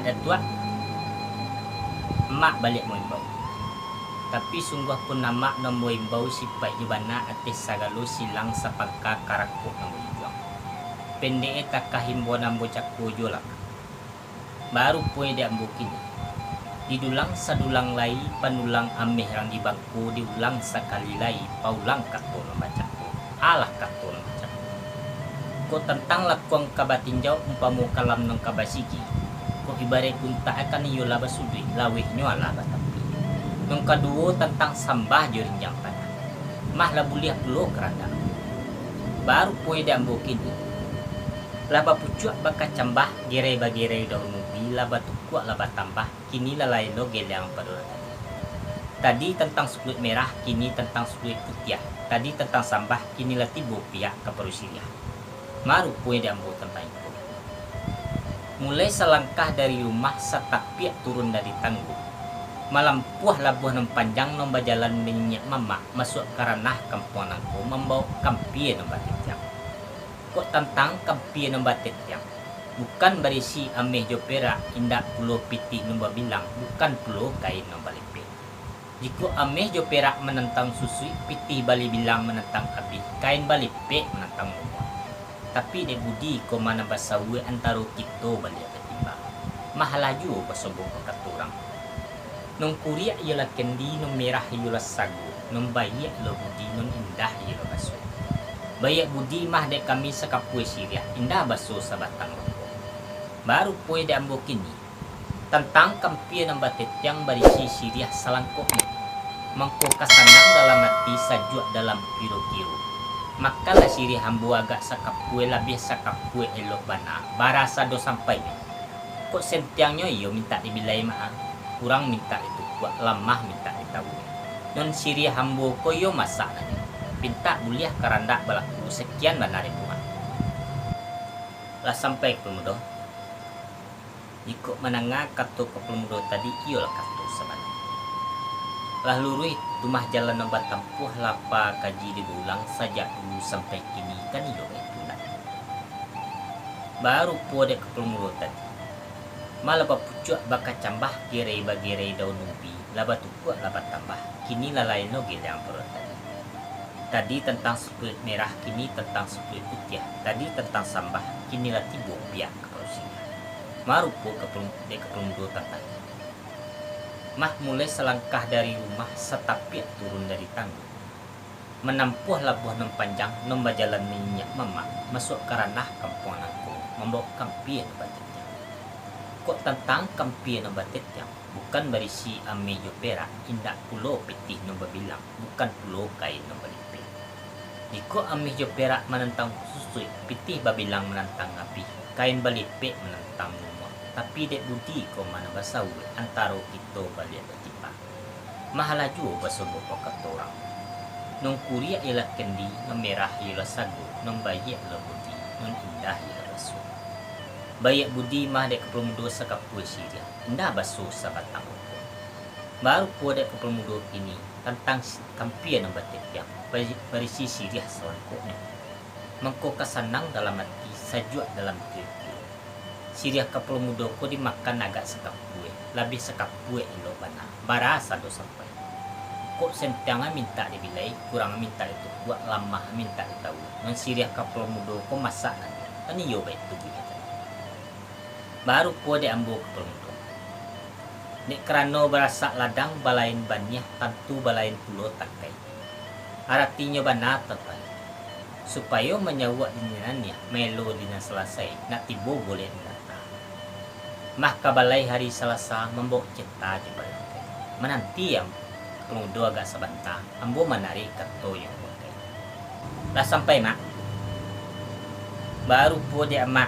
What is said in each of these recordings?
dan tua emak balik mo imbau. Tapi sungguh pun nama nombo imbau sipai jubana atis sagalo silang sa pagkakarakpo ng ijuang. Pende takah himbo nambo cakpo jolak. Baru pwede ambo kini. Didulang sa dulang lay, panulang ameh rang di bangku, diulang sa kalilay, paulang kato ng bacako. Alah kato ng bacako. Ko tentang lakuang kabatinjaw, umpamu kalam ng kabasigi. Ko ibare kunta akan iyo labas sudwi, lawih nyo ala batampi. Nung kaduo tentang sambah juring jang panah. Mah labuliah pulo keranda. Baru pwede ambo kini. Laba pucuk baka cambah, gerai bagerai daun nubi, laba tukuk laba tambah, kini lalai lo gelang padura tadi. Tadi tentang sukulit merah, kini tentang sukulit putih. Tadi tentang sambah, kini latibo pihak ke Perusiria. Maru pwede ambo tentang itu. Mulai selangkah dari rumah setapiak turun dari tangguh. Malampuah labuh ng panjang ng bajalan minyak mama masuk karanah kampung aku membawa kampie ng batit yang. Kok tentang kampie ng batit yang. Bukan berisi ameh jo perak indak pulo piti ng bilang, bukan pulo kain ng balipe. Jika ameh jo perak menentang susui, piti bali bilang menentang abi, kain balipe menentang umur. Tapi de budi ko mana basawe antaro kito bali ketimbang. Mahalaju basobong katurang. Nung kuria ialah kendi, nung merah ialah sagu, nung bayak lo budi, nung indah ialah baso. Bayak budi mah de kami sakapue Syria, indah baso sa batang loko. Baru pwede ambo kini. Tentang kampia ng batit yang berisi Syria salangkoknya. Mangko kasanang dalam hati sajuak dalam kiro-kiro. Makalah siri hambu agak sakapue labih sakapue elok bana barasa do sampai kok sentiangnya iyo minta dibilai maa kurang minta itu kuat lamah minta ditahu non siri hambu koyo masak nanya pinta buliah karanda balaku sekian bana ribuan lah sampai ke pemudo jika menangah kato ke pemudo tadi iyo lah kato sebenarnya lah lurui rumah jalan nomor tempuh lapa kaji diulang saja dulu sampai kini kan iyo itu nak. Baru pode ke pelumuro tadi. Malah pucuk baka cambah gerai bagerai daun ubi, laba tukuk laba tambah. Kini lalai no gelang perut tadi. Tadi tentang sukulit merah, kini tentang sukulit putih. Tadi tentang sambah, kini lah tibo biak ke perusinya. Maru po ke pelumuro tadi. Mah mulai selangkah dari rumah setapiak turun dari tangguh. Menampuh labuh nom panjang nom bajalan minyak mama masuk karanah kampung aku membawa kampie no batit yang. Kok tentang kampie no batit yang bukan berisi ame jo perak indak pulo pitih no babilang bukan pulo kain no balipe. Jika ame jo perak menentang susui pitih babilang menentang api kain balipe menentang tapi dek budi ko mana basawe antaro kito balik bertipa. Mahalaju basobo katorang. Nung kuria ialah kendi, nung merah ialah sagu, nung bayak ialah budi, nung indah ialah baso. Bayak budi mah dek kepelmudo sa kapue Syria, indah baso sa batang upo. Baru po dek kepelmudo ini tentang kampia ng batik yang berisi Syria selangkoknya. Mengko kasanang dalam hati, sajuak dalam kiri. Syria kapal mudo ko dimakan agak sekapue, labih sekapue ilo bana, barasa do sampai. Kok sentianga minta dibilai, kurang minta itu buat lamah minta ditahu. Non Syria kapal mudo ko masak nanti, kan iyo baik tubuh tadi. Baru po de ambo kapal mudo. Nek krano berasa ladang balain banyah, tentu balain pulo takai. Artinya bana tepai. Supaya menyawak dinannya melo dina selesai, nak tibo boleh mah kabalai hari Selasa membawa cita di balik. Menanti yang pemudo agak sebentar, ambo menarik kato yang pakai. Lah sampai mak, baru po dia mak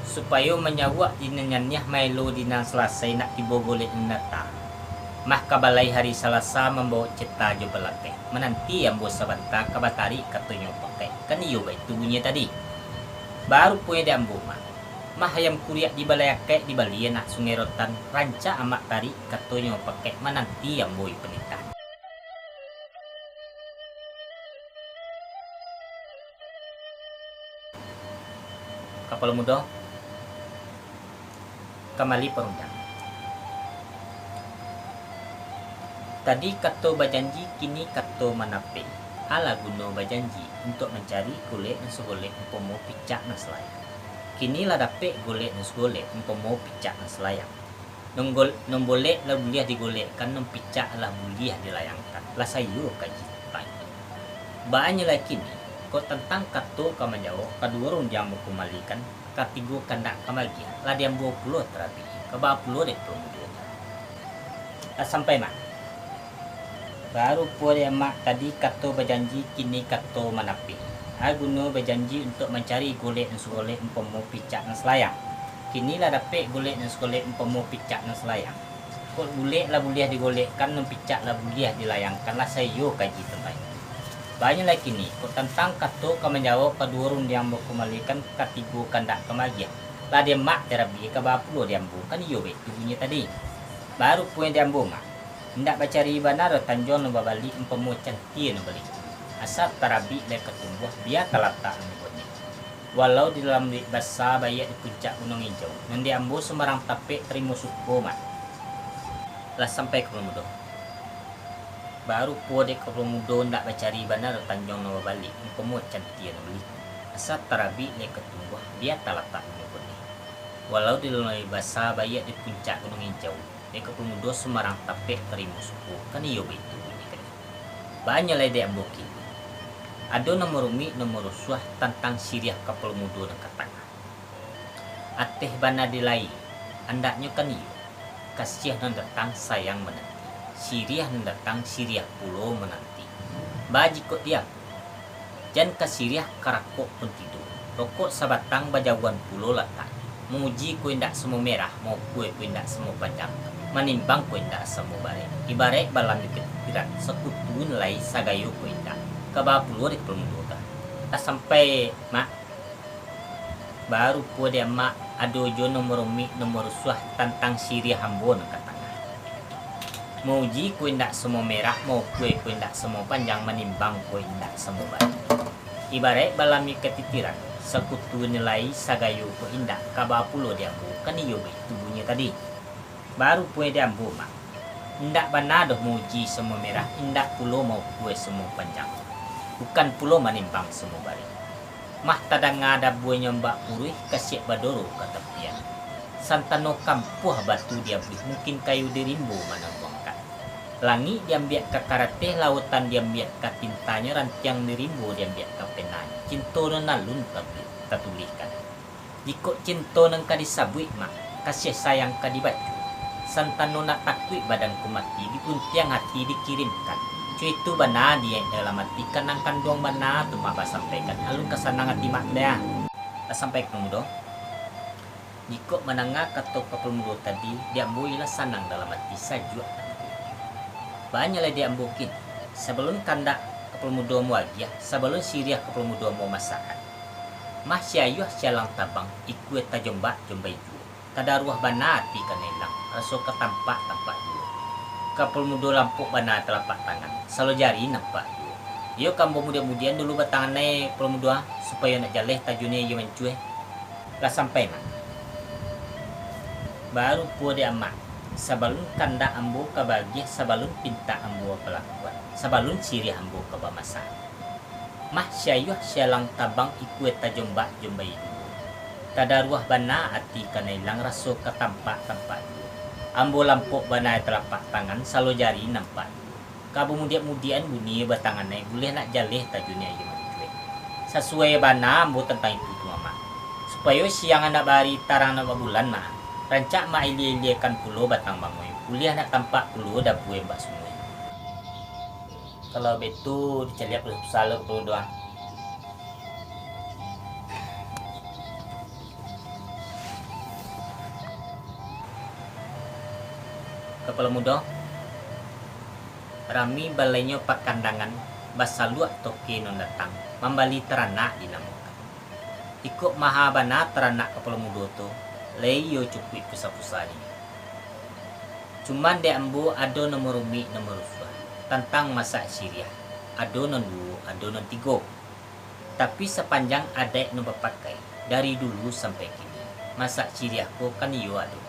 supaya menyawak dinannya melo dina Selasa nak tibo boleh nata. Mah kabalai hari Selasa membawa cita di balik. Menanti yang bo sebentar kabatari kato yang pakai. Kan iyo itu bunyi tadi. Baru po dia ambo mak. Mah ayam kuriak di balayakai di balian nak sungai rotan ranca amak tari katanya pakai menanti yang boy penita. Kapal muda kembali perundang. Tadi kato berjanji, kini kato menape. Ala guno berjanji untuk mencari golek dan segolek empomo picak na selayang. Kini lah dapet golek dan segolek empomo picak na selayang. Nombolek lah buliah digolekkan, picak lah buliah dilayangkan. Lah sayo kaji tanya. Baanya lah kini, kau tentang kato kau menjawab, kedua orang yang mengkembalikan, ketiga kandak kemagia. Lah dia 20 terapi, kebab 10 dek pemuda. Lah sampai mak. Baru puan mak tadi kato berjanji, kini kato menapi. Aguno berjanji untuk mencari golek dan segolek empomo picak dan selayang. Kini lah dapet golek dan segolek empomo picak dan selayang. Kok golek lah buliah digolekkan, picak lah buliah dilayangkan. Lah sayo kaji tentang itu. Banyak lagi ni, kok tentang kato kau menjawab kedua orang yang berkembalikan ketiga kandak kemagia. Lah dia mak terabi kebapulo diambu kan iyo betul bunyi tadi. Baru puan diambu mak. Hendak bacari benar tanjong no balik empemu cantik no balik. Asal terabi le ketumbuh biar terletak no. Walau di dalam bahasa bayat di puncak gunung hijau, nanti ambo semarang tape terima suku mat. Lah sampai ke Pemudo. Baru puade ke Pemudo ndak bacari benar tanjong no balik empemu cantik no balik. Asal terabi le ketumbuh biar terletak no. Walau di dalam bahasa bayat di puncak gunung hijau, le ke Pemudo semarang tape terima suku kan iyo begitu. Banyak lah dia ambo kini. Ada nomor umi nomor rusuh tentang siriah kapal mudo dan katanga. Ateh bana dilai, andaknya kan iyo. Kasiah nan datang sayang menanti. Siriah nan datang siriah pulo menanti. Baji kok dia. Jan kasiriah karakok pun tidur. Rokok sabatang bajawan pulo latak. Menguji ku indak semua merah, mau kue ku indak semua panjang. Manimbang ku indak semua bare. Ibarat balam dikit pirat sekutu nilai sagayo ku indak. Kebapulo di Pemudo tak sampai mak. Baru ku dia mak adojo nomor umi nomor suah tentang siriah hambon katanya. Mau ji ku indak semua merah, mau kue ku indak semua panjang, menimbang ku indak semua bari. Ibarat balami ketitiran sekutu nilai sagayo ku indak kebapulo dia bu kan iyo itu bunyi tadi. Baru ku dia bu mak. Indak benar doh muji semua merah, indak pulo mau kue semua panjang. Bukan pulau manimbang semua bari. Mah tadang ada buahnya mbak purih kasih badoro kata pian. Santano kampuh batu dia beli mungkin kayu dirimbo mana buangkan. Langi dia biak ke karate, lautan dia biak ke tintanya, rantiang dirimbo dia biak ke penanya. Cinto nalun tertuliskan. Jika cinto nang kadisabui mak kasih sayang kadibaju. Santano nak takui badanku mati dipuntiang hati dikirimkan. Cuy itu benar dia dalam hati kanang kandung benar tu maba sampaikan alun kesanang hati mak dia sampai ke Pemudo. Jika menangah kato ke Pemudo tadi dia ambuilah sanang dalam hati sajua. Banyaklah dia ambukin sebelum kandak ke Pemudo mu agia sebelum siriah ke Pemudo mu masakan. Mah syayuh syalang tabang ikut tajombak jombai ju. Tada ruah benar hati kanelang raso ketampak tampak ju. Kapal mudo lampuk bana telapak tangan selalu jari nampak yo kambo muda-mudian dulu batangan naik kapal mudo supaya nak jaleh tajune yo mencueh lah sampai mak. Baru puade amak sabalun kanda ambo kabagi sabalun pinta ambo pelakuan sabalun sirih ambo kabamasa. Mah syayuh syalang tabang ikut tajombak jombai dulu. Tada ruah bana hati kanailang raso ketampak-tampak ambo lampuk banai telapak tangan salo jari nampak. Kabu mudian bunyi batangan naik boleh nak jaleh tajunya yo mencuek. Sesuai bana ambo tentang itu tu mak. Supaya siang anak bari tarang nak bulan mah. Rancak mak ili-ilikan pulo batang bangoy. Kuliah nak tampak pulo da puwe mbak semua. Kalau betul diceliak selalu pulo doang. Kepala muda rami balainya pakandangan basaluak toke non datang membali teranak dinamukan ikut mahabana teranak kepala muda tu leyo cukup pusat-pusat ini. Cuman dia ambo ado nomor umi nomor usah tentang masa Syriah ado non 2 ado non 3 tapi sepanjang adek no pakai dari dulu sampai kini masa Syriah ko kan iyo ado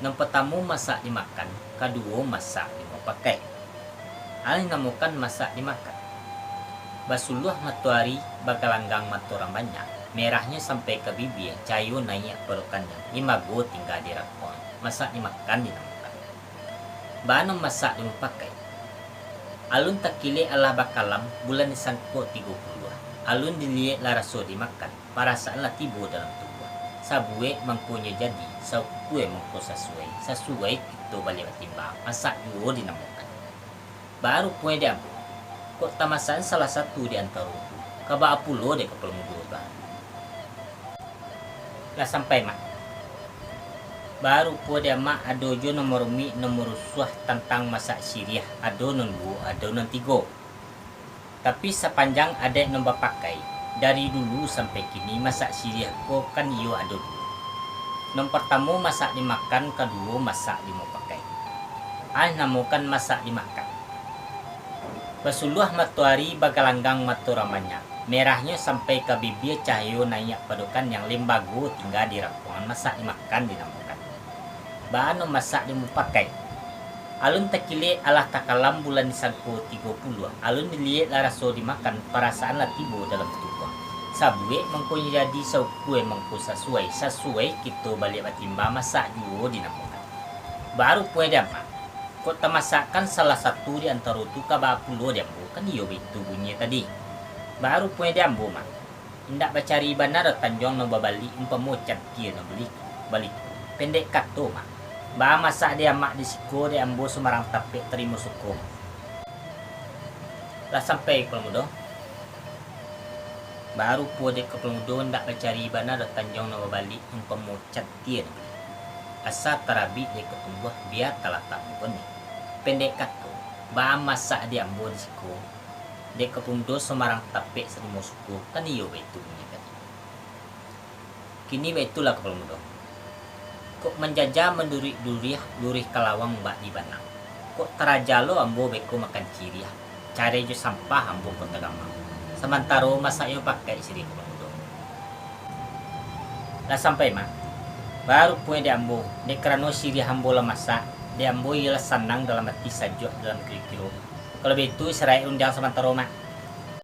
Yang pertama masak dimakan, kedua masak dipakai. Alih namukan masak dimakan. Basuluh matahari bagalanggang maturang banyak. Merahnya sampai ke bibir, cayu naik pelukannya. Imago tinggal di rakon. Masak dimakan dinamakan. Bano masak dipakai. Alun takile Allah bakalam bulan disangkut 30. Alun dilihat laraso dimakan. Perasaan lah tiba dalam tubuh. Sabue mangkunya jadi, sabue mangku sesuai. Sesuai itu balik timbang. Masak juga dinamakan. Baru punya diambil. Kok tamasan salah satu di antara itu. Kaba apulo deh kapal mudo ba. Lah sampai mak. Baru po dia mak adojo nomor mi nomor suah tentang masak Syriah. Ado non 2, ado non 3. Tapi sepanjang ada yang pakai dari dulu sampai kini masak Syriah ko kan iyo ado dulu. Nomor pertama masak dimakan, kedua masak dipakai. Namukan masak dimakan. Basuluh matahari bagalanggang maturamanya. Merahnya sampai ke bibir cahaya naik padukan yang lembago tinggal di rakungan masak dimakan dinamakan. Bahan masak dipakai. Alun takile alah takalam bulan disangku 30. Alun dilihat laraso dimakan perasaan lah tiba dalam tubuh. Sabue mengko jadi saukue mengko sesuai kita balik batimba masak juga dinamakan. Baru punya dapat. Kok masakan salah satu di antara itu kaba pulo diambo kan iyo itu bunyi tadi. Baru punya diambo mah. Indak bacari benar tanjong no babali umpamo kia no balik. Pendek kato mah. Ba masak dia mak di siko diambo Semarang tapi terima suko. Lah sampai pelmudo. Baru punya ke pelmudo indak bacari benar tanjong no babali umpamo kia no balik. Asa terabi dia ketumbuh biar talatak bukan. Pendek kato, ba masak dia ambo di siku. Dek kepundo Semarang tapek sering suku kan iyo itu punya kan. Kini itulah kepala mudo. Kok menjajah durih kalawang mbak di banang. Kok terajalo ambo beko makan ciriah. Cari jo sampah ambo kota gamang. Sementara masak yo pakai siri kepala mudo. Lah sampai mah. Baru punya dia ambo. Dek kerana siriah ambo lah masak. Diambo ialah senang dalam hati saja dalam kilo. Kalau begitu serai undang sementara mak.